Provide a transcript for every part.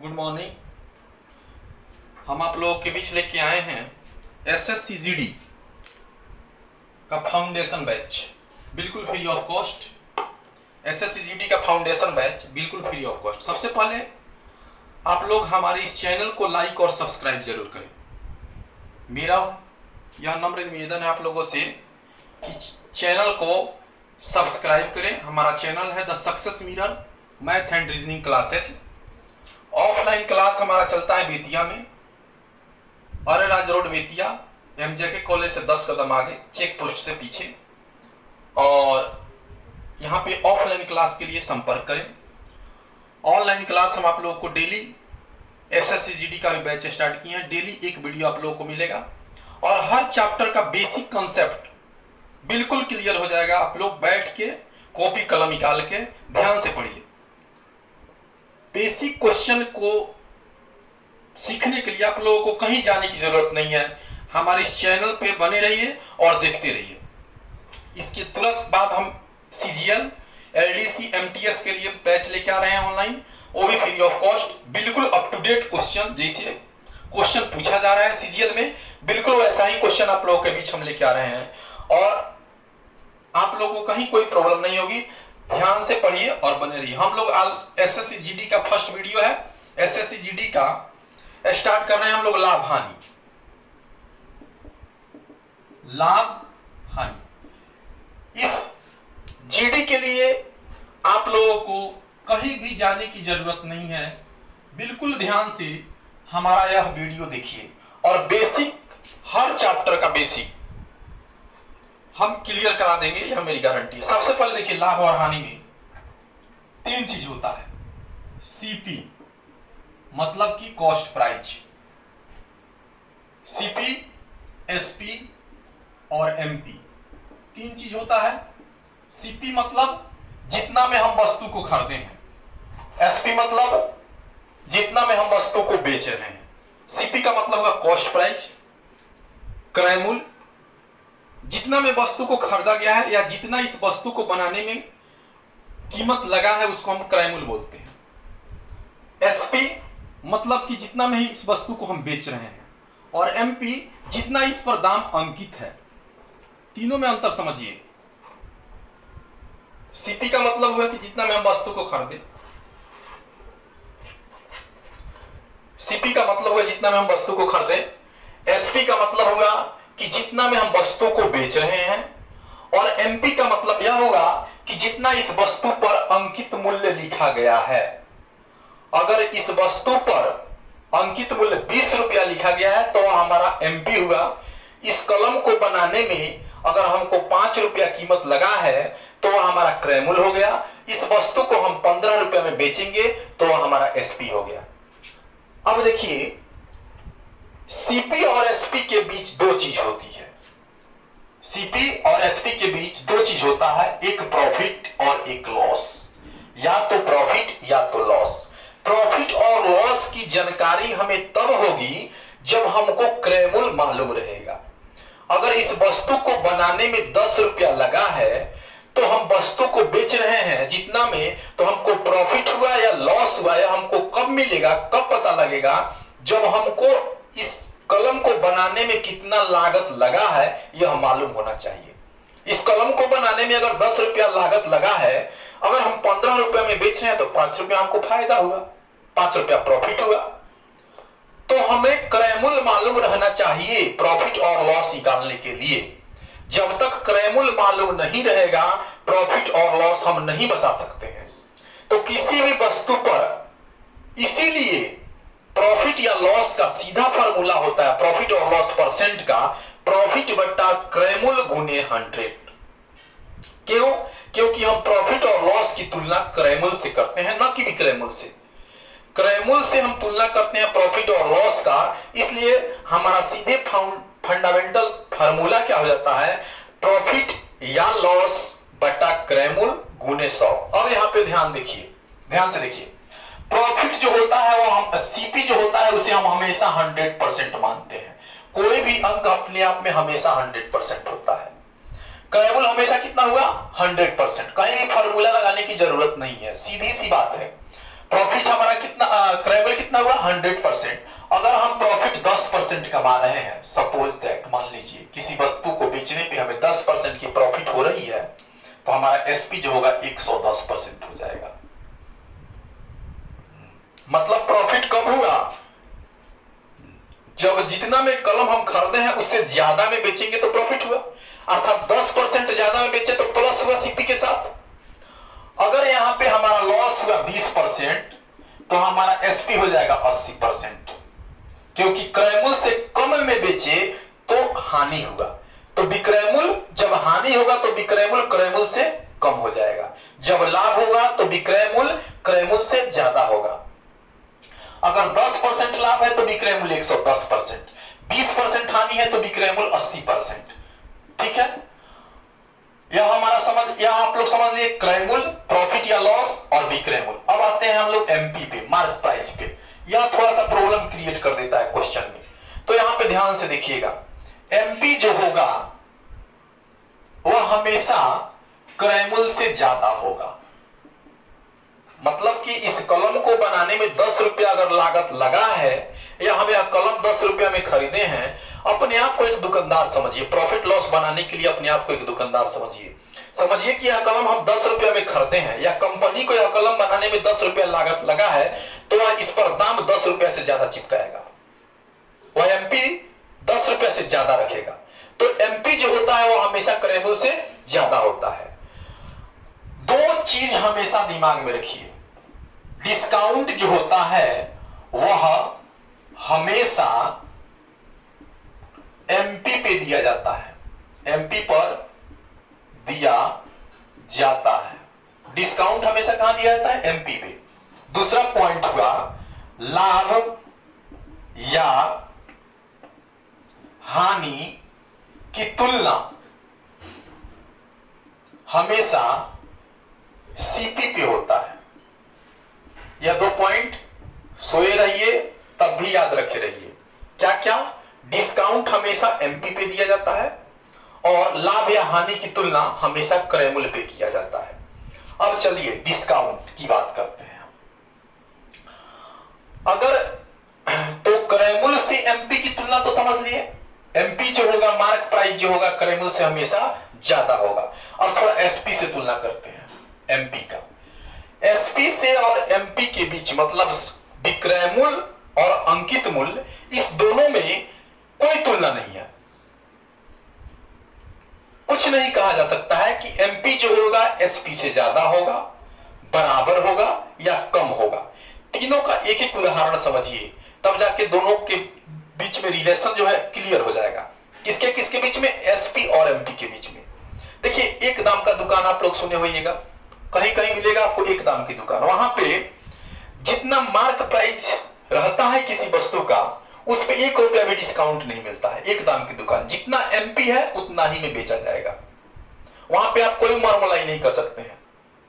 Good morning. हम आप लोगों के बीच लेके आए हैं एसएससी जीडी का फाउंडेशन बैच बिल्कुल free of cost. SSC GD का फाउंडेशन बैच बिल्कुल फ्री ऑफ कॉस्ट। सबसे पहले आप लोग हमारे इस चैनल को लाइक और सब्सक्राइब जरूर करें। मेरा यह नम्र निवेदन है आप लोगों से कि चैनल को सब्सक्राइब करें। हमारा चैनल है the success mirror math and reasoning classes. Offline class हमारा चलता है बेतिया में, Areraj road Bettiah, MJK college से 10 कदम आगे, चेक पोस्ट से पीछे। और यहाँ पे ऑफलाइन क्लास के लिए संपर्क करें। ऑनलाइन क्लास हम आप लोगों को डेली एसएससी जीडी का भी बैच स्टार्ट किए हैं। डेली एक वीडियो आप लोगों को मिलेगा और हर चैप्टर का बेसिक कंसेप्ट बिल्कुल क्लियर हो जाएगा। आप लोग बैठ के कॉपी कलम निकाल के ध्यान से पढ़िए। बेसिक क्वेश्चन को सीखने के लिए आप लोगों को कहीं जाने की जरूरत नहीं है। हमारे इस चैनल पे बने रहिए और देखते रहिए। इसके तुरंत बाद हम सीजीएल, एलडीसी, एमटीएस के लिए बैच लेके आ रहे हैं ऑनलाइन, वो भी फ्री ऑफ कॉस्ट। बिल्कुल अप टू डेट क्वेश्चन, जैसे क्वेश्चन पूछा जा रहा है सीजीएल में, बिल्कुल वैसा ही क्वेश्चन आप लोगों के बीच हम लेके आ रहे हैं और आप लोगों को कहीं कोई प्रॉब्लम नहीं होगी। ध्यान से पढ़िए और बने रहिए। हम लोग आज एसएससी जीडी का फर्स्ट वीडियो है। एसएससी जीडी का स्टार्ट कर रहे हैं हम लोग लाभ हानि। लाभ हानि इस जीडी के लिए आप लोगों को कहीं भी जाने की जरूरत नहीं है। बिल्कुल ध्यान से हमारा यह वीडियो देखिए और बेसिक, हर चैप्टर का बेसिक हम क्लियर करा देंगे, यह मेरी गारंटी है। सबसे पहले देखिए, लाभ और हानि में 3 चीज होता है। सीपी मतलब कि कॉस्ट प्राइस, सीपी, एसपी और एमपी, 3 चीज होता है। सीपी मतलब जितना में हम वस्तु को खरीदे हैं, एसपी मतलब जितना में हम वस्तु को बेच रहे हैं, सीपी का मतलब होगा कॉस्ट प्राइस, क्रय मूल्य, जितना में वस्तु को खरीदा गया है या जितना इस वस्तु को बनाने में कीमत लगा है उसको हम क्रय मूल्य बोलते हैं। एसपी मतलब कि जितना में ही इस वस्तु को हम बेच रहे हैं, और एमपी जितना इस पर दाम अंकित है। तीनों में अंतर समझिए। सीपी का मतलब हुआ कि जितना में हम वस्तु को खरीदे, सीपी का मतलब हुआ जितना में हम वस्तु को खरीदे, एसपी का मतलब होगा कि जितना में हम वस्तु को बेच रहे हैं, और एमपी का मतलब यह होगा कि जितना इस वस्तु पर अंकित मूल्य लिखा गया है। अगर इस वस्तु पर अंकित मूल्य 20 रुपया लिखा गया है तो वह हमारा एमपी हुआ। इस कलम को बनाने में अगर हमको 5 रुपया कीमत लगा है तो वह हमारा क्रय मूल्य हो गया। इस वस्तु को हम 15 रुपया में बेचेंगे तो वह हमारा एसपी हो गया। अब देखिए, सीपी और एसपी के बीच 2 चीज होती है। सीपी और एसपी के बीच 2 चीज होता है, एक प्रॉफिट और एक लॉस। या तो प्रॉफिट या तो लॉस। प्रॉफिट और लॉस की जानकारी हमें तब होगी जब हमको क्रय मूल्य मालूम रहेगा। अगर इस वस्तु को बनाने में 10 रुपया लगा है तो हम वस्तु को बेच रहे हैं जितना में, तो हमको प्रॉफिट हुआ या लॉस हुआ या हमको कब मिलेगा, कब पता लगेगा, जब हमको इस कलम को बनाने में कितना लागत लगा है यह मालूम होना चाहिए। इस कलम को बनाने में अगर 10 रुपया लागत लगा है, अगर हम 15 रुपया में बेच रहे हैं तो 5 रुपया हमको फायदा हुआ, 5 रुपया प्रॉफिट हुआ। तो हमें क्रय मूल्य मालूम रहना चाहिए प्रॉफिट और लॉस निकालने के लिए। जब तक क्रय मूल्य मालूम नहीं रहेगा, प्रॉफिट और लॉस हम नहीं बता सकते हैं। तो किसी भी वस्तु पर इसीलिए प्रॉफिट या लॉस का सीधा फॉर्मूला होता है, प्रॉफिट और लॉस परसेंट का, प्रॉफिट बट्टा क्रय मूल्य गुने 100। क्यों? क्योंकि हम प्रॉफिट और लॉस की तुलना क्रय मूल्य से करते हैं, न कि विक्रय मूल्य से। क्रय मूल्य से हम तुलना करते हैं प्रॉफिट और लॉस का, इसलिए हमारा सीधे फंडामेंटल फार्मूला क्या हो जाता है, प्रॉफिट या लॉस बटा क्रय मूल्य गुने 100। अब यहां पे ध्यान देखिए, ध्यान से देखिए। प्रॉफिट जो होता है वो हम, सीपी जो होता है उसे हम हमेशा 100% मानते हैं। कोई भी अंक अपने आप में हमेशा 100% होता है। क्रय मूल्य हमेशा कितना हुआ, 100%। कहीं भी फार्मूला लगाने की जरूरत नहीं है, सीधी सी बात है। प्रॉफिट हमारा कितना, क्रय मूल्य कितना 100%। अगर हम प्रॉफिट 10% कमा रहे हैं, सपोज दैट, मान लीजिए किसी वस्तु को बेचने पे हमें 10% की प्रॉफिट हो रही है, तो हमारा एसपी जो होगा 110% हो जाएगा। मतलब प्रॉफिट कब हुआ? जब जितना में कलम हम खरीदे हैं उससे ज्यादा में बेचेंगे तो प्रॉफिट हुआ, अर्थात 10% ज्यादा में बेचे तो प्लस हुआ सीपी के साथ। अगर यहां पे हमारा लॉस हुआ 20%, तो हमारा एसपी हो जाएगा 80%, क्योंकि क्रय मूल्य से कम में बेचे तो हानि हुआ। तो विक्रय मूल्य जब हानि होगा तो विक्रय मूल्य क्रय मूल्य से कम हो जाएगा, जब लाभ होगा तो विक्रय मूल्य क्रय मूल्य से ज्यादा होगा। अगर 10% लाभ है तो विक्रय मूल्य 110%, 20% हानि है तो विक्रय मूल्य 80%। ठीक है, यह हमारा समझ, यह आप लोग समझ लिए क्रय मूल्य, प्रॉफिट या लॉस और विक्रय मूल्य। अब आते हैं हम लोग एमपी पे, मार्क प्राइस पे। यह थोड़ा सा प्रॉब्लम क्रिएट कर देता है क्वेश्चन में, तो यहां पे ध्यान से देखिएगा। एमपी जो होगा वह हमेशा क्रय मूल्य से ज्यादा होगा। मतलब कि इस कलम को बनाने में 10 रुपया अगर लागत लगा है, या हम यह कलम 10 रुपया में खरीदे हैं, अपने आप को एक दुकानदार समझिए। प्रॉफिट लॉस बनाने के लिए अपने आप को एक दुकानदार समझिए। समझिए कि यह कलम हम 10 रुपया में खरीदे हैं, या कंपनी को यह कलम बनाने में 10 रुपया लागत लगा है, तो वह इस पर दाम 10 रुपया से ज्यादा चिपकाएगा, वह एमपी 10 रुपया से ज्यादा रखेगा। तो एमपी जो होता है वह हमेशा क्रय मूल्य से ज्यादा होता है। दो चीज हमेशा दिमाग में रखिए, डिस्काउंट जो होता है वह हमेशा एमपी पे दिया जाता है, एमपी पर दिया जाता है। डिस्काउंट हमेशा कहां दिया जाता है? एमपी पे। दूसरा पॉइंट हुआ लाभ या हानि की तुलना हमेशा सीपी पे होता है। यह 2 पॉइंट सोए रहिए, तब भी याद रखे रहिए। क्या क्या? डिस्काउंट हमेशा एमपी पे दिया जाता है, और लाभ या हानि की तुलना हमेशा क्रय मूल्य पे किया जाता है। अब चलिए डिस्काउंट की बात करते हैं। अगर तो क्रय मूल्य से एमपी की तुलना तो समझ लिए, एमपी जो होगा, मार्क प्राइस जो होगा, क्रय मूल्य से हमेशा ज्यादा होगा। अब थोड़ा एसपी से तुलना करते हैं एमपी का। एसपी से और एमपी के बीच मतलब विक्रय मूल्य और अंकित मूल्य, इस दोनों में कोई तुलना नहीं है। कुछ नहीं कहा जा सकता है कि एमपी जो होगा एसपी से ज्यादा होगा, बराबर होगा या कम होगा। तीनों का एक एक उदाहरण समझिए, तब जाके दोनों के बीच में रिलेशन जो है क्लियर हो जाएगा। किसके किसके बीच में? एसपी और एमपी के बीच में। देखिए, एक दाम का दुकान आप लोग सुने होइएगा, कहीं कहीं मिलेगा आपको एक दाम की दुकान। वहां पे जितना मार्क प्राइस रहता है किसी वस्तु का, उस पे 1 रुपया भी डिस्काउंट नहीं मिलता है। एक दाम की दुकान, जितना एमपी है उतना ही में बेचा जाएगा। वहां पे आप कोई मारमलाई नहीं कर सकते हैं।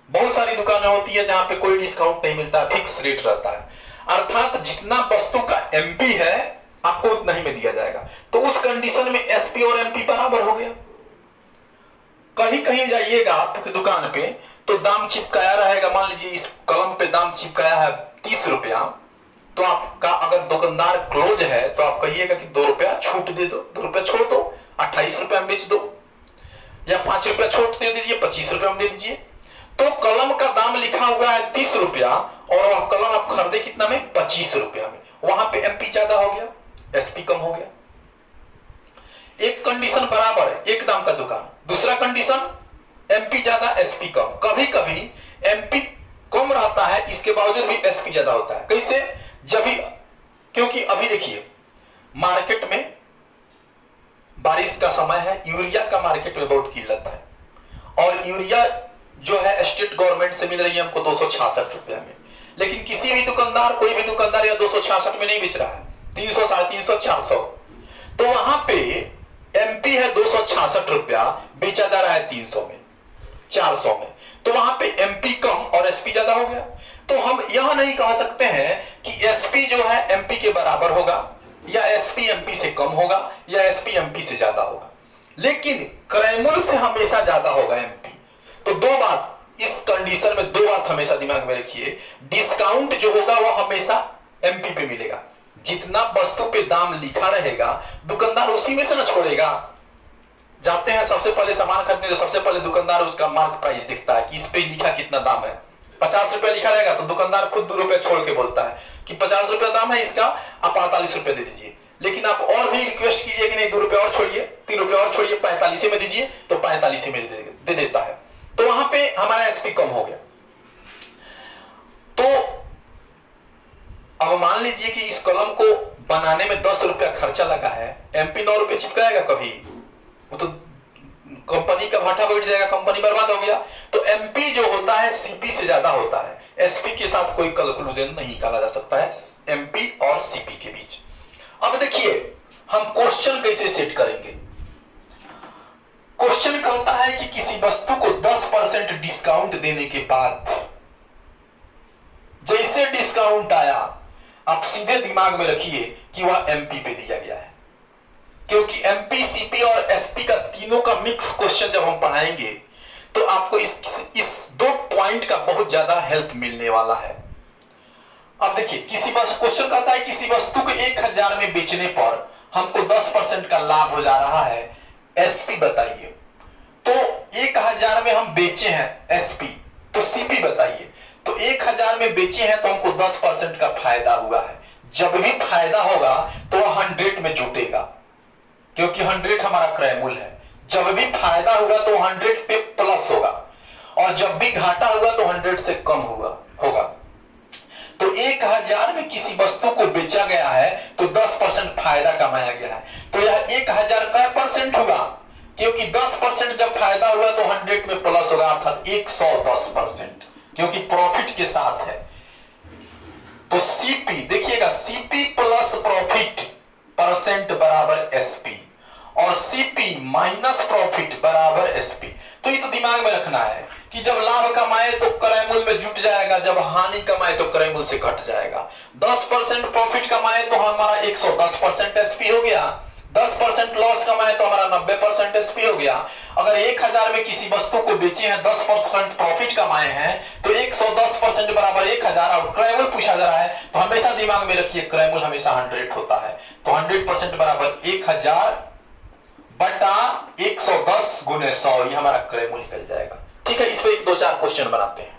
बहुत सारी दुकानें होती है जहां पे कोई डिस्काउंट नहीं मिलता, फिक्स रेट रहता है, अर्थात जितना वस्तु का एमपी है आपको उतना ही में दिया जाएगा। तो उस कंडीशन में एसपी और एमपी बराबर हो गया। कहीं कहीं जाइएगा आपकी दुकान पे तो दाम चिपकाया रहेगा, मान लीजिए इस कलम पे दाम चिपकाया है 30 रुपया, तो आपका अगर दुकानदार क्लोज है तो आप कहिएगा कि 2 रुपया छूट दे दो, 2 रुपया छोड़ दो, 28 रुपया में बेच दो, या 5 रुपया छूट दे दीजिए, 25 रुपया में दे दीजिए। तो कलम का दाम लिखा हुआ है 30 रुपया और वह कलम आप खरीदे कितना में? 25 रुपया में। वहां पे एमपी ज्यादा हो गया, एसपी कम हो गया। एक कंडीशन बराबर, एक दाम का दुकान। दूसरा कंडीशन एमपी ज्यादा एसपी कम। कभी कभी एमपी कम रहता है, इसके बावजूद भी एसपी ज्यादा होता है। कैसे? जब भी, क्योंकि अभी देखिए मार्केट में बारिश का समय है, यूरिया का मार्केट में बहुत किल्लत है, और यूरिया जो है स्टेट गवर्नमेंट से मिल रही है हमको 266 रुपया में, लेकिन किसी भी दुकानदार, कोई भी दुकानदार या 266 में नहीं बेच रहा है, 300, 350, 400। तो वहां पे एमपी है 266 रुपया, बेचा जा रहा है 300 में, 400 में। तो वहां पे एमपी कम और एसपी ज्यादा हो गया। तो हम यह नहीं कह सकते हैं कि एसपी जो है एमपी के बराबर होगा, या एसपी एमपी से कम होगा, या एसपी एमपी से ज्यादा होगा, लेकिन क्रय मूल्य से हमेशा ज्यादा होगा एमपी। तो 2 बात इस कंडीशन में, 2 बात हमेशा दिमाग में रखिए। डिस्काउंट जो होगा वह हमेशा एमपी पे मिलेगा। जितना वस्तु पे दाम लिखा रहेगा दुकानदार उसी में से ना छोड़ेगा। जाते हैं सबसे पहले सामान खरीदने तो सबसे पहले दुकानदार उसका मार्क प्राइस दिखता है कि इस पे लिखा कितना दाम है। 50 रुपया लिखा रहेगा तो दुकानदार खुद 2 रुपए छोड़ के बोलता है कि 50 रुपया दाम है इसका, आप 48 रुपए दे दीजिए। लेकिन आप और भी रिक्वेस्ट कीजिए कि नहीं 2 रुपए और छोड़िए, 3 रुपए और छोड़िए, 45 में दीजिए, तो 45 में दे देता है। तो वहां पे हमारा एसपी कम हो गया। तो अब मान लीजिए कि इस कलम को बनाने में 10 रुपया खर्चा लगा है, एमपी 9 रुपए चिपकाएगा कभी? वो तो कंपनी का भाटा बैठ जाएगा, कंपनी बर्बाद हो गया। तो एमपी जो होता है सीपी से ज्यादा होता है। एसपी के साथ कोई कंक्लूजन नहीं निकाला जा सकता है एमपी और सीपी के बीच। अब देखिए हम क्वेश्चन कैसे सेट करेंगे। क्वेश्चन कहता है कि किसी वस्तु को 10% डिस्काउंट देने के बाद जैसे डिस्काउंट आया आप सीधे दिमाग में रखिए कि वह एमपी पे दिया गया है, क्योंकि एमपी, सीपी और एसपी का तीनों का मिक्स क्वेश्चन जब हम पढ़ाएंगे तो आपको इस 2 पॉइंट का बहुत ज्यादा हेल्प मिलने वाला है। अब देखिए किसी क्वेश्चन कहता है किसी वस्तु को 1000 में बेचने पर हमको 10% का लाभ हो जा रहा है, एसपी बताइए। तो 1000 में हम बेचे हैं एसपी, तो सीपी बताइए। तो 1000 में बेचे हैं तो हमको 10% का फायदा हुआ है। जब भी फायदा होगा तो 100 में जुटेगा, क्योंकि 100 हमारा क्रय मूल्य है। जब भी फायदा होगा तो 100 पे प्लस होगा, और जब भी घाटा होगा तो 100 से कम होगा। तो 1000 में किसी वस्तु को बेचा गया है तो 10% फायदा कमाया गया है। तो यह 1000 का परसेंट होगा, क्योंकि 10% जब फायदा हुआ तो 100 में प्लस होगा, अर्थात 110%, क्योंकि प्रॉफिट के साथ है। तो सीपी देखिएगा, सीपी प्लस प्रॉफिट परसेंट बराबर एसपी, और सीपी माइनस प्रॉफिट बराबर एसपी। तो ये तो दिमाग में रखना है कि जब लाभ कमाए तो क्रय मूल्य में जुट जाएगा, जब हानि कमाए तो क्रय मूल्य से घट जाएगा। 10% प्रॉफिट कमाए तो हमारा 110% एसपी हो गया, 10% लॉस कमाए तो हमारा 90% एसपी हो गया। अगर 1000 में किसी वस्तु को बेचे हैं, 10% प्रॉफिट कमाए हैं, तो 110% बराबर 1000, और क्रय मूल्य पूछा जा रहा है तो हमेशा दिमाग में रखिए क्रय मूल्य हमेशा 100 होता है। तो 100% बराबर 1000 बटा 110 गुने 100, ये हमारा क्रय मूल्य निकल जाएगा। ठीक है, इस पे 2-4 क्वेश्चन बनाते हैं।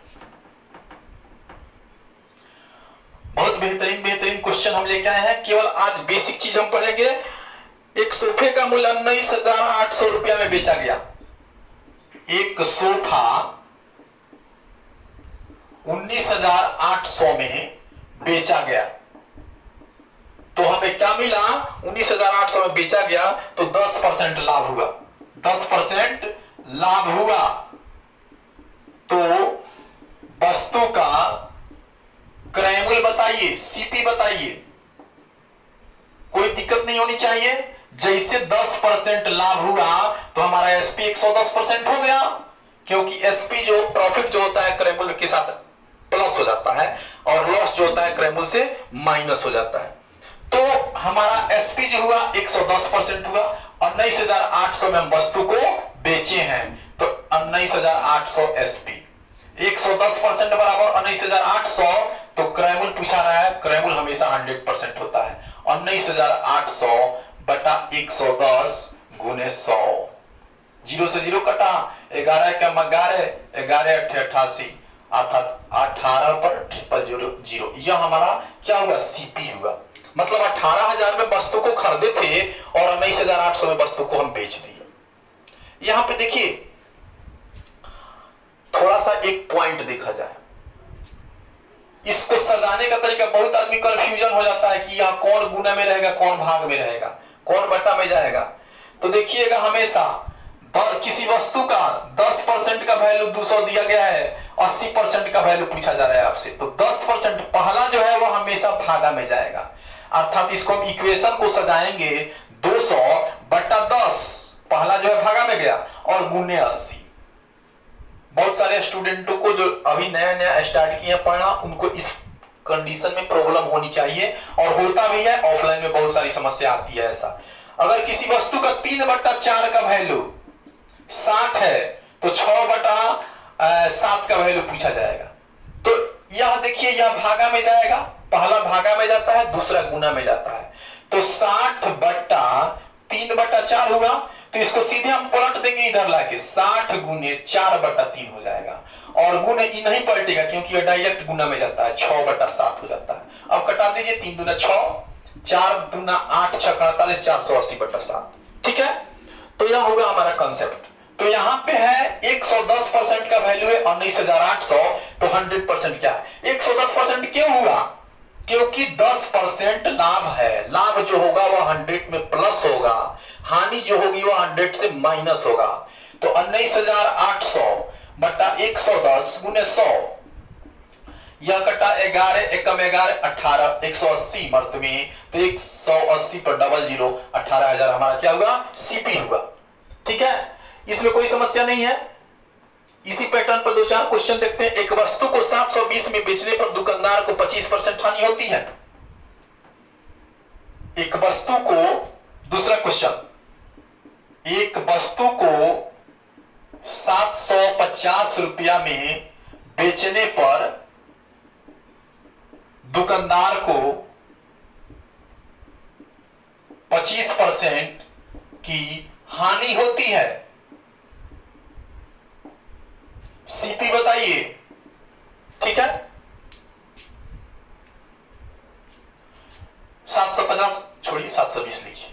बहुत बेहतरीन क्वेश्चन हम लेके आए हैं। केवल आज बेसिक चीज हम पढ़ेंगे। एक सोफे का मूल्य 19,800 रुपया में बेचा गया। एक सोफा 19,800 में बेचा गया, तो हमें क्या मिला? 19,800 में बेचा गया तो 10% लाभ हुआ, 10% लाभ हुआ। तो वस्तु का क्रय मूल्य बताइए, सीपी बताइए, कोई दिक्कत नहीं होनी चाहिए। जैसे 10% लाभ हुआ तो हमारा एसपी 110% हो गया, क्योंकि एसपी जो प्रॉफिट जो होता है क्रय मूल्य के साथ प्लस हो जाता है, और लॉस जो होता है क्रय मूल्य से माइनस हो जाता है। तो हमारा एसपी जो हुआ 110% हुआ, और 19,800 में हम वस्तु को बेचे हैं, तो 19,800 एसपी 110% बराबर 19,800। तो क्रय मूल्य पूछा रहा है, क्रय मूल्य हमेशा 100% होता है। 19,800 बटा 110 गुने 100, 0 से 0 कटा, 11 का 11, 11 8 88, अर्थात 18 पर 000। यह हमारा क्या हुआ? सीपी हुआ। मतलब 18,000 में वस्तु को खरीदे थे और 19,800 में वस्तु को हम बेच दिए। यहां पे देखिए थोड़ा सा एक पॉइंट देखा जाए, इसको सजाने का तरीका, बहुत आदमी कंफ्यूजन हो जाता है कि यह कौन गुना में रहेगा, कौन भाग में रहेगा, कौन बटा में जाएगा। तो देखिएगा हमेशा किसी वस्तु का 10% का वैल्यू 200 दिया गया है, 80% का वैल्यू पूछा जा रहा है आपसे, तो 10% पहला जो है वो हमेशा भागा में जाएगा। अर्थात इसको हम इक्वेशन को सजाएंगे 200 बटा 10, पहला जो है भागा में गया, और गुने 80। बहुत सारे स्टूडेंटों को जो अभी नया नया स्टार्ट किया पढ़ना, उनको इस कंडीशन में प्रॉब्लम होनी चाहिए, और होता भी है। ऑफलाइन में बहुत सारी समस्या आती है ऐसा। अगर किसी वस्तु का 3/4 का वैल्यू 60 है तो 6/7 का वैल्यू पूछा जाएगा। तो यह देखिए, यह भागा में जाएगा, पहला भागा में जाता है, दूसरा गुना में जाता है। तो 60 बट्टा 3/4 होगा। तो इसको सीधे हम पलट देंगे इधर लाके, 60 गुने 4/3 हो जाएगा। और गुण ई नहीं पलटेगा क्योंकि ये डायरेक्ट गुना में जाता है, 6/7 हो जाता है। अब कटा दीजिए, 3 दूना 6, 4 दूना 8, 6 48, 480/7। ठीक है, तो यह होगा हमारा कंसेप्ट। तो यहां पे है 110% का वैल्यू है 19,800। तो 100% क्या है? 110% क्यों हुआ? क्योंकि 10% लाभ है। लाभ जो होगा वह 100 में प्लस होगा, हानि जो होगी वह 100 से माइनस होगा। तो 19,800 बटा 110 गुने 100, यह कटा 11 एकम 11 18, 180 मर्द में। तो 180 पर डबल 0, 18,000 हमारा क्या होगा? सीपी होगा। ठीक है, इसमें कोई समस्या नहीं है। इसी पैटर्न पर 2-4 क्वेश्चन देखते हैं। एक वस्तु को 720 में बेचने पर दुकानदार को 25% हानि होती है। एक वस्तु को, दूसरा क्वेश्चन, एक वस्तु को 750 रुपया में बेचने पर दुकानदार को 25% की हानि होती है। सीपी बताइए। ठीक है, 750 छोड़िए, 720 लिखिए।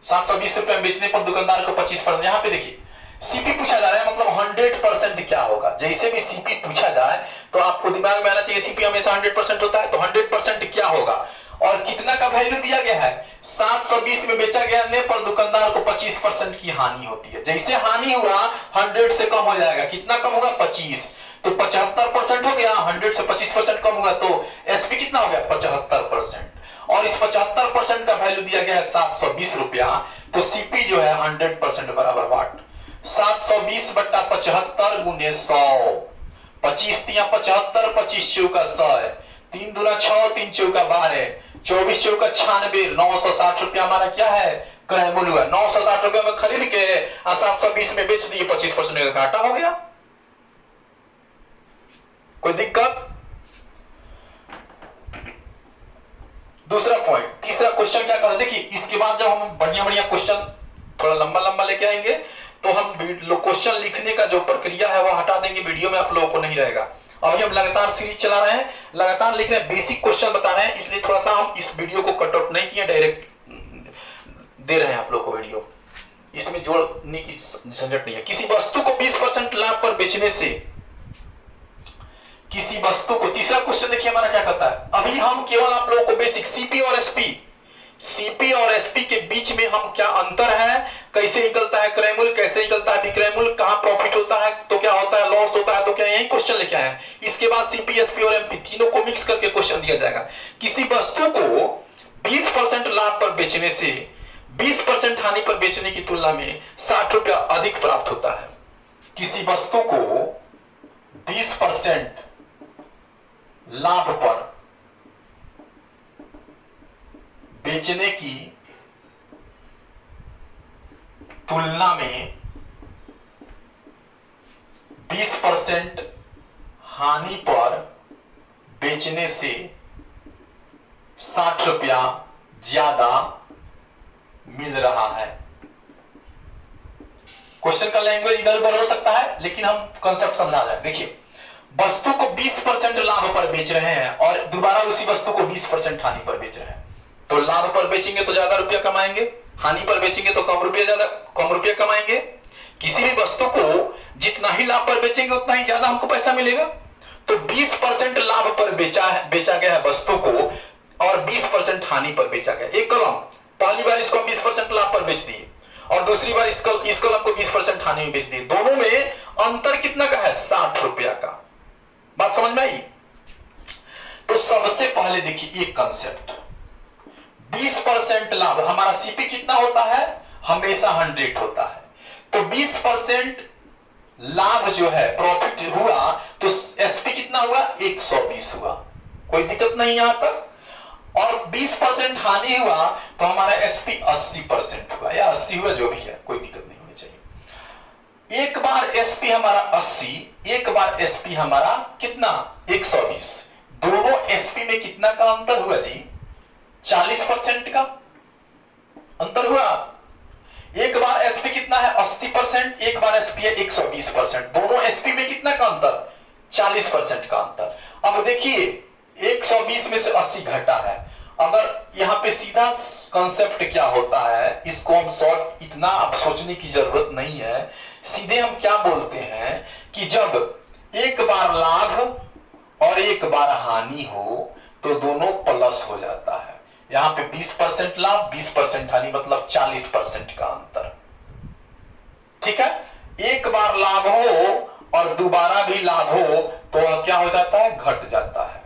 720 रुपए में बेचने पर दुकानदार को 25%। यहां पे देखिए सीपी पूछा जा रहा है, मतलब 100% क्या होगा। जैसे भी सीपी पूछा जाए तो आपको दिमाग में आना चाहिए सीपी हमेशा 100% होता है। तो 100% क्या होगा और कितना का वैल्यू दिया गया है? 720 में बेचा गया पर दुकानदार को 25% की हानि होती है। जैसे हानि हुआ 100 से कम हो जाएगा। कितना कम होगा? 25। तो 75% हो गया, 100 से 25% कम हुआ तो एसपी कितना हो गया? 75%। और इस 75% का वैल्यू दिया गया है 720 रुपया। तो सीपी जो है 100% बराबर वाट। 720 बट्टा 75 गुने 100, 25 तिया 75, 25 चौका 100, 3 दूना 6, 3 चौका 12, 24 चौका 96, 960 रुपया हमारा क्या है? क्रय मूल्य हुआ। 960 रुपया में खरीद के 720 में बेच दिए, 25% का घाटा हो गया। कोई दिक्कत? दूसरा पॉइंट, तीसरा क्वेश्चन क्या कर, देखिए इसके बाद जब हम बढ़िया बढ़िया क्वेश्चन थोड़ा लंबा लंबा लेके आएंगे तो हम क्वेश्चन लिखने का जो प्रक्रिया है वह हटा देंगे, वीडियो में आप लोगों को नहीं रहेगा। अभी हम लगातार सीरीज चला रहे हैं, लगातार लिख रहे हैं, बेसिक क्वेश्चन बता रहे हैं, इसलिए थोड़ा सा हम इस वीडियो को कट आउट नहीं किए, डायरेक्ट दे रहे हैं आप लोगों को वीडियो। इसमें जोड़ने की झंझट नहीं है। किसी वस्तु को 20% लाभ पर बेचने से, किसी वस्तु को, तीसरा क्वेश्चन देखिए हमारा क्या कहता है। अभी हम केवल आप लोगों को बेसिक सीपी और एसपी, सीपी और एसपी के बीच में हम क्या अंतर है, कैसे निकलता है क्रय मूल्य, कैसे निकलता है विक्रय मूल्य, कहां प्रॉफिट होता है तो क्या होता है, लॉस होता है तो क्या, यही क्वेश्चन लेके आए हैं। इसके बाद सीपी, एसपी और एमपी तीनों को मिक्स करके क्वेश्चन दिया जाएगा। किसी वस्तु को 20% लाभ पर बेचने से 20% हानि पर बेचने की तुलना में 60 रुपया अधिक प्राप्त होता है। किसी वस्तु को 20% लाभ पर बेचने की तुलना में 20% हानि पर बेचने से 60 रुपया ज्यादा मिल रहा है। क्वेश्चन का लैंग्वेज इधर उधर हो सकता है, लेकिन हम कंसेप्ट समझा रहे हैं। देखिए, वस्तु को 20% लाभ पर बेच रहे हैं और दोबारा उसी वस्तु को 20% हानि पर बेच रहे हैं। तो लाभ पर बेचेंगे तो ज्यादा रुपया कमाएंगे, हानि पर बेचेंगे तो कम रुपया कमाएंगे। किसी भी वस्तु को जितना ही लाभ पर बेचेंगे उतना ही ज्यादा हमको पैसा मिलेगा। तो 20% लाभ पर बेचा गया है वस्तु को और 20% हानि पर बेचा गया। एक कलम, पहली बार इसको 20% लाभ पर बेच दिए और दूसरी बार इस कलम को 20% हानि में बेच दिए। दोनों में अंतर कितना का है? 60 रुपया का। बात समझ में आई? तो सबसे पहले देखिए एक कंसेप्ट, 20% लाभ, हमारा सीपी कितना होता है? हमेशा 100 होता है। तो 20% लाभ जो है, प्रॉफिट हुआ, तो एसपी कितना हुआ? 120 हुआ। कोई दिक्कत नहीं यहां तक। और 20% हानि हुआ तो हमारा एसपी 80% हुआ या 80 हुआ, जो भी है, कोई दिक्कत नहीं होनी चाहिए। एक बार एसपी हमारा 80, एक बार एसपी हमारा कितना? 120। दोनों एसपी में कितना का अंतर हुआ जी? 40% का अंतर हुआ। एक बार एसपी कितना है? 80%, एक बार एसपी है 120%। दोनों एसपी में कितना का अंतर? 40% का अंतर। अब देखिए 120 में से 80 घटा है। अगर यहां पे सीधा कंसेप्ट क्या होता है, इसको हम शॉर्ट, इतना अब सोचने की जरूरत नहीं है। सीधे हम क्या बोलते हैं कि जब एक बार लाभ और एक बार हानि हो तो दोनों प्लस हो जाता है। यहां पे 20% लाभ 20% हानि, मतलब 40% का अंतर। ठीक है, एक बार लाभ हो और दोबारा भी लाभ हो तो क्या हो जाता है? घट जाता है।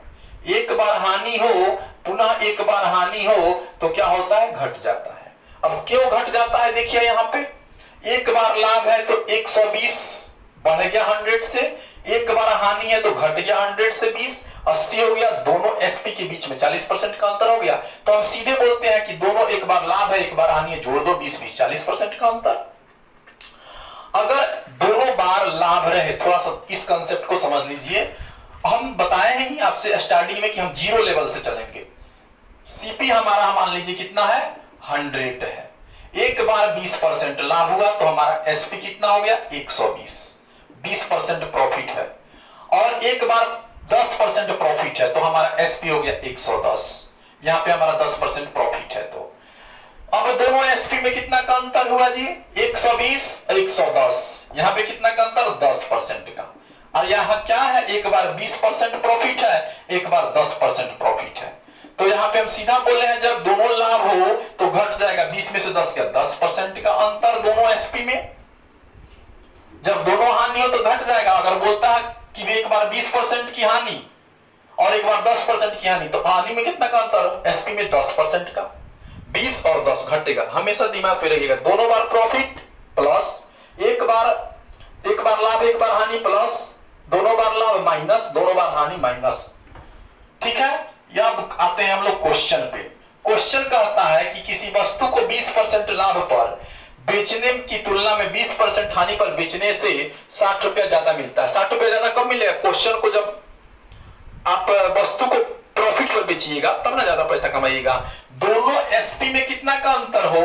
एक बार हानि हो पुनः एक बार हानि हो तो क्या होता है? घट जाता है। अब क्यों घट जाता है? देखिए यहां पे एक बार लाभ है तो 120 बढ़ गया 100 से, एक बार हानि है तो घट गया 100 से 20, 80 हो गया। दोनों एसपी के बीच में 40% का अंतर हो गया। तो हम सीधे बोलते हैं कि दोनों, एक बार लाभ है एक बार हानि है, जोड़ दो 20-20, 40% का अंतर। अगर दोनों बार लाभ रहे, थोड़ा सा इस कंसेप्ट को समझ लीजिए। हम बताए हैं ही आपसे स्टार्टिंग में कि हम जीरो लेवल से चलेंगे। सीपी हमारा मान लीजिए कितना है? 100 है। एक बार 20% लाभ हुआ तो हमारा एसपी कितना हो गया? 120, 20% प्रॉफिट है। और एक बार 10% प्रॉफिट है तो हमारा एसपी हो गया 110। यहां पे हमारा 10% प्रॉफिट है। तो अब दोनों एसपी में कितना का अंतर हुआ जी? 120, 110। यहां पे कितना का अंतर? 10% का। और यहां क्या है? एक बार 20% प्रॉफिट है, एक बार 10% प्रॉफिट है। तो यहां पे हम सीधा बोल रहे हैं जब दोनों लाभ हो तो घट जाएगा। 20 में से 10 का 10% का अंतर दोनों एसपी में। जब दोनों हानि हो तो घट जाएगा। अगर बोलता है कि एक बार 20% की हानि और एक बार 10% की हानि, तो हानि में कितना का अंतर? एसपी में 10% का। 20 और 10 घटेगा। हमेशा दिमाग पे रखिएगा, दोनों बार प्रॉफिट प्लस, एक बार लाभ एक बार हानि प्लस, दोनों बार लाभ माइनस, दोनों बार हानि माइनस। ठीक है। अब आते हैं हम लोग क्वेश्चन पे। क्वेश्चन कहता है कि किसी वस्तु को 20% लाभ पर बेचने की तुलना में 20% हानि पर बेचने से 60 रुपया ज्यादा मिलता है। 60 रुपया ज्यादा कब मिलेगा? क्वेश्चन को जब आप वस्तु को प्रॉफिट पर बेचिएगा तब ना ज्यादा पैसा कमाइएगा। दोनों एसपी में कितना का अंतर हो?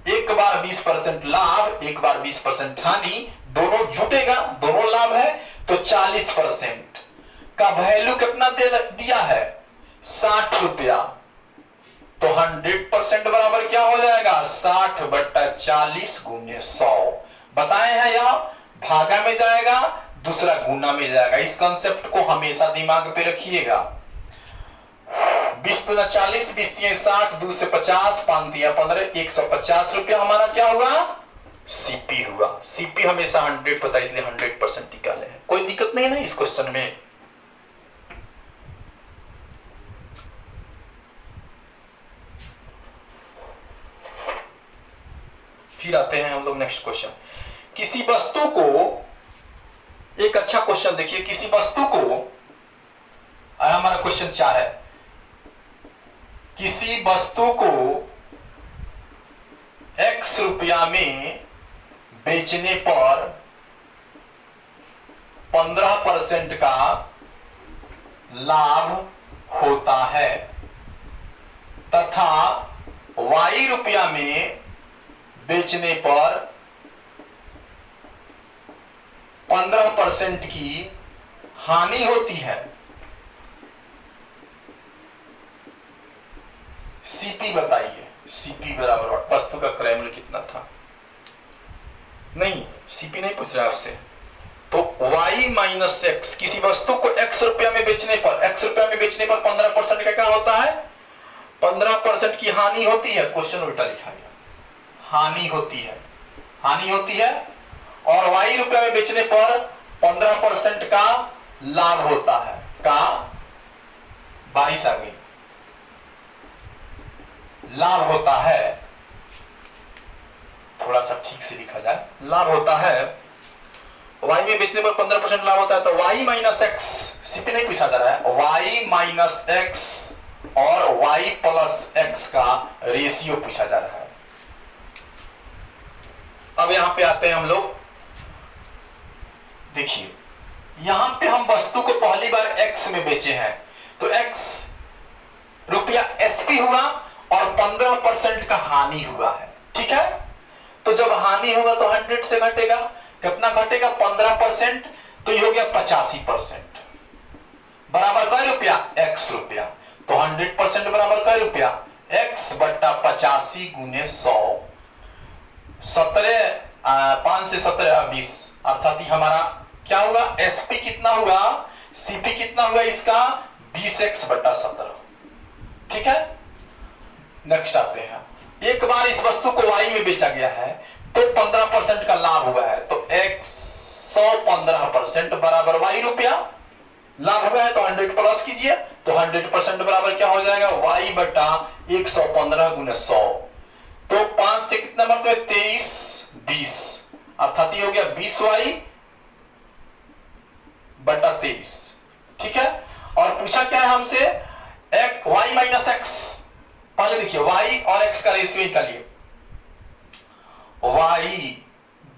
एक बार 20% लाभ एक बार 20% हानि, दोनों जुटेगा, दोनों लाभ है तो 40% का वैल्यू कितना दिया है? 60 रुपया। तो 100% बराबर क्या हो जाएगा? 60/40 × 100। बताए हैं, यह भागा में जाएगा, दूसरा गुना में जाएगा। इस कंसेप्ट को हमेशा दिमाग पे रखिएगा। 20 × 40, 20 × 60, 2 से 50, 5 × 15, 150 रुपया हमारा क्या हुआ? सीपी हुआ। सीपी हमेशा 100 पता है, इसलिए 100% निकाले हैं। कोई दिक्कत नहीं ना इस क्वेश्चन में। फिर आते हैं हम लोग नेक्स्ट क्वेश्चन। किसी वस्तु को, एक अच्छा क्वेश्चन देखिए, किसी वस्तु को, हमारा क्वेश्चन 4 है, किसी वस्तु को x रुपया में बेचने पर 15% का लाभ होता है तथा y रुपया में बेचने पर 15% की हानि होती है। सीपी बताइए। सीपी बराबर वस्तु का क्रय मूल्य कितना था? नहीं, सीपी नहीं पूछ रहा आपसे। तो y माइनस एक्स, किसी वस्तु को x रुपया में बेचने पर, 15% का क्या होता है? 15% की हानि होती है। क्वेश्चन उल्टा लिखा गया, हानि होती है, हानि होती है। और y रुपया में बेचने पर 15% का लाभ होता है। का बारिश आ गई, लाभ होता है, थोड़ा सा ठीक से लिखा जाए, लाभ होता है। y में बेचने पर 15% लाभ होता है तो y माइनस एक्स, सीपी नहीं पूछा जा रहा है, y माइनस एक्स और y प्लस एक्स का रेशियो पूछा जा रहा है। अब यहां पे आते हैं हम लोग। देखिए यहां पे हम वस्तु को पहली बार x में बेचे हैं तो x रुपया एसपी हुआ और 15% का हानि हुआ है। ठीक है, तो जब हानि होगा तो 100 से घटेगा, कितना घटेगा 15%, तो ये हो गया 85%, बराबर कै रुपया x रुपया। तो 100% बराबर कै रुपया x बट्टा 85 गुने 100, 5 से 17 20, अर्थात हमारा क्या होगा एसपी कितना होगा, सीपी कितना होगा इसका 20x बट्टा 17। ठीक है, नेक्स्ट आते हैं, एक बार इस वस्तु को y में बेचा गया है तो 15% का लाभ हुआ है, तो x 115% बराबर y रुपया, लाभ हुआ है तो 100 प्लस कीजिए, तो 100% बराबर क्या हो जाएगा y बटा 115 गुने 100, तो 5 से कितना मतलब 23 20, अर्थात ये हो गया 20y बटा 23। ठीक है, और पूछा क्या है हमसे y माइनस एक्स, पहले देखिए y और x का रेशियो निकालिए, y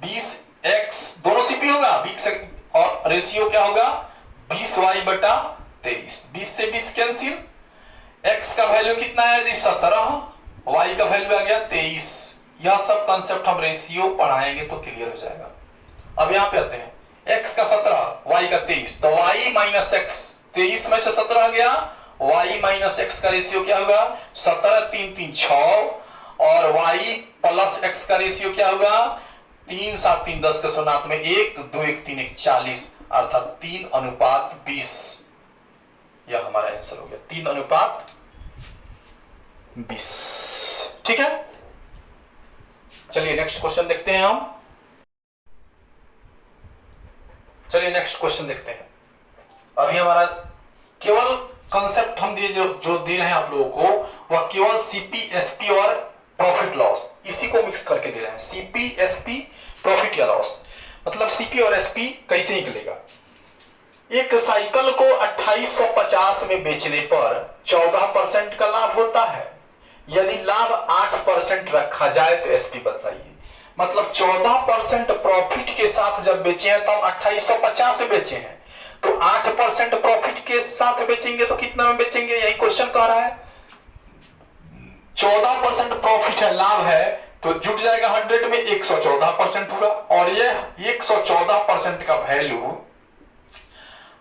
20x दोनों सीपी होगा 20 और रेशियो क्या होगा 20y बटा 23, 20 से 20 कैंसिल, x का वैल्यू कितना है जी 17, y का वैल्यू आ गया 23। यह सब कंसेप्ट हम रेशियो पढ़ाएंगे तो क्लियर हो जाएगा। अब यहां पे आते हैं, x का 17 y का 23, तो y माइनस एक्स, 23 में से 17 गया, y माइनस एक्स का रेशियो क्या होगा 17 3 3 6, और y प्लस x का रेशियो क्या होगा 3 7 3 10 के सुनात में 1 2 1 3 1 40, अर्थात 3:20। यह हमारा आंसर हो गया 3:20। ठीक है, चलिए नेक्स्ट क्वेश्चन देखते हैं हम। चलिए नेक्स्ट क्वेश्चन देखते हैं। अभी हमारा केवल कंसेप्ट हम दिए जो दे रहे हैं आप लोगों को, वह केवल सीपी एसपी और प्रॉफिट लॉस, इसी को मिक्स करके दे रहे हैं। सीपी एसपी प्रॉफिट या लॉस, मतलब सीपी और एसपी कैसे निकलेगा। एक साइकिल को 2850 में बेचने पर 14% का लाभ होता है, यदि लाभ 8% रखा जाए तो एसपी बताइए। मतलब 14% प्रॉफिट के साथ जब बेचे हैं तो हम 2850 से बेचे हैं, तो 8% प्रॉफिट के साथ बेचेंगे तो कितना में बेचेंगे, यही क्वेश्चन कह रहा है। 14% प्रॉफिट है, लाभ है, तो जुट जाएगा 100 में 114% होगा, और ये 114% का वैल्यू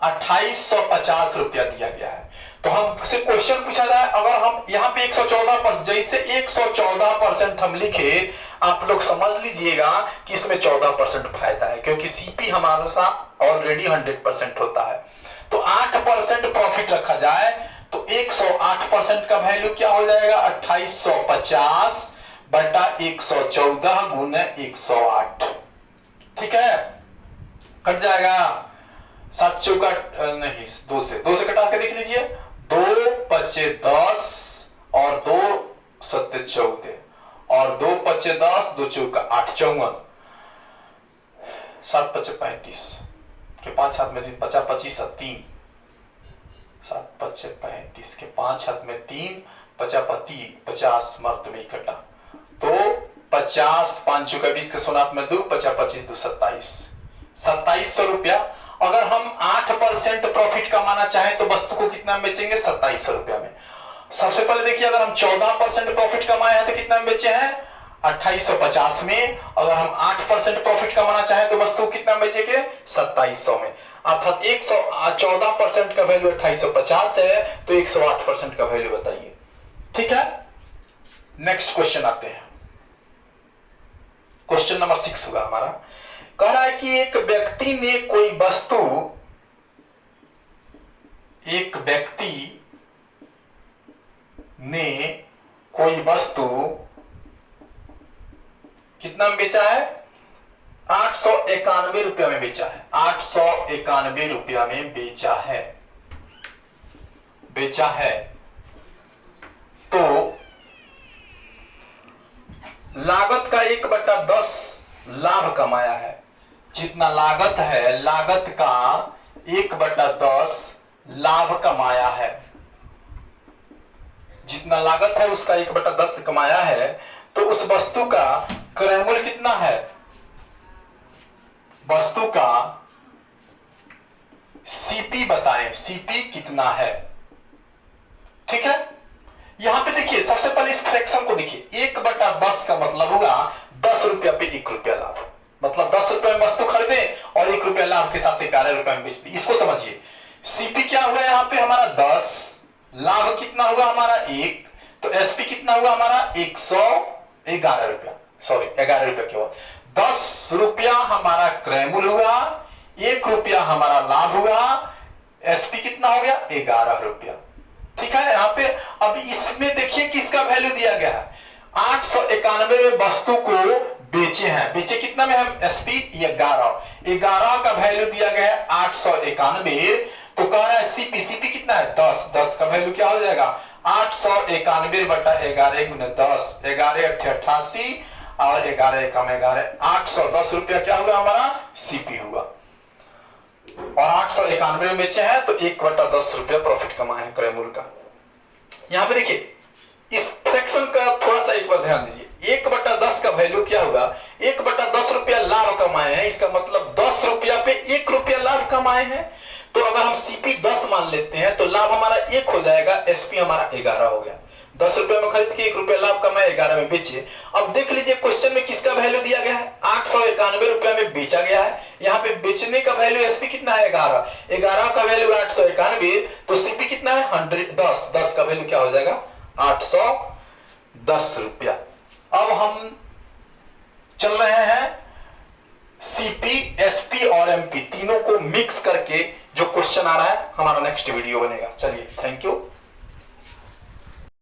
2850 रुपया दिया गया है। तो हमसे क्वेश्चन पूछा जाए, अगर हम यहाँ पे 114%, जैसे 114% हम लिखे, आप लोग समझ लीजिएगा कि इसमें 14% फायदा है, क्योंकि सीपी हमारे साथ ऑलरेडी 100% होता है। तो 8% प्रॉफिट रखा जाए तो 108% का वैल्यू क्या हो जाएगा 2850 बटा 114 गुने 108। ठीक है, कट जाएगा 7 चौका नहीं 2 से कटा के देख लीजिए, 2 पचे 10 और 2 सत्ते 14 और 2 पचे 10, 2 चौका 8 54, 7 पचे 35 के 5 हाथ में 3 50 25 3, 7 पचे 35 के 5 हाथ में 3 50 50 मर्द में इकट्ठा, तो 50 5 चौका 20 के सोनात में 2 50 25 2 27, 2700 रुपया। अगर हम 8% प्रॉफिट कमाना चाहें तो वस्तु को कितना में बेचेंगे 2700 रुपया में। सबसे पहले देखिए, अगर हम 14% प्रॉफिट कमाए हैं तो कितना में बेचे हैं 2850 में। अगर हम 8% प्रॉफिट कमाना चाहें तो वस्तु कितना बेचेंगे 2700 में, अर्थात 114% का वैल्यू 2850 है, तो 108% का वैल्यू बताइए। ठीक है, नेक्स्ट क्वेश्चन आते हैं, क्वेश्चन नंबर 6 होगा हमारा। कह रहा है कि एक व्यक्ति ने कोई वस्तु, एक व्यक्ति ने कोई वस्तु कितना में बेचा है 891 रुपया में बेचा है, 891 रुपया में बेचा है, तो लागत का 1/10 लाभ कमाया है। जितना लागत है, लागत का 1/10 लाभ कमाया है, जितना लागत है उसका 1/10 कमाया है, तो उस वस्तु का क्रय मूल्य कितना है, वस्तु का सीपी बताएं, सीपी कितना है। ठीक है, यहां पे देखिए सबसे पहले इस फ्रैक्शन को देखिए, 1/10 का मतलब होगा 10 रुपया पे 1 रुपया लाभ, मतलब 10 रुपए में वस्तु खरीदे और 1 रुपया लाभ के साथ 11 रुपए में बेच दी। इसको समझिए, सीपी क्या होगा यहाँ पे हमारा 10, लाभ कितना होगा हमारा 1, तो एसपी कितना होगा हमारा 111 रुपया, सॉरी 11 रुपया केवल। 10 रुपया हमारा क्रय मूल्य होगा, 1 रुपया हमारा लाभ होगा, एसपी कितना हो गया 11 रुपया। ठीक है, यहाँ पे अब इसमें देखिए किसका वैल्यू दिया गया है, 891 में वस्तु को बेचे हैं, बेचे कितना में हम एसपी 11 का वैल्यू दिया गया है 891, तो कह रहा है सीपी, सीपी कितना है 10, 10 का वैल्यू क्या हो जाएगा 891 बटा 11 गुने 10, 11 8 88 और 11 कम 11, 810 रुपया क्या होगा हमारा सीपी हुआ, और 891 में बेचे हैं तो 1/10 रुपया प्रॉफिट कमाए हैं क्रय मूल्य का। यहां पे देखिए इस फ्रैक्शन का थोड़ा सा एक बार ध्यान दीजिए, 1/10 का वैल्यू क्या होगा, 1/10 रुपया लाभ कमाए हैं, इसका मतलब 10 रुपया पे 1 रुपया लाभ कमाए हैं, तो अगर हम सीपी 10 मान लेते हैं तो लाभ हमारा 1 हो जाएगा, एसपी हमारा 11 हो गया। 10 रुपए में खरीद के 1 रुपया लाभ कमाए, 11 में बेचे। अब देख लीजिए क्वेश्चन में किसका वैल्यू दिया गया है, 891 रुपया में बेचा गया है, यहाँ पे बेचने का वैल्यू एसपी कितना है 11, 11 का वैल्यू 891, तो सीपी कितना है 110, 10 का वैल्यू क्या हो जाएगा 810 रुपया। अब हम चल रहे हैं सीपी, एसपी और एमपी तीनों को मिक्स करके जो क्वेश्चन आ रहा है, हमारा नेक्स्ट वीडियो बनेगा। चलिए, थैंक यू।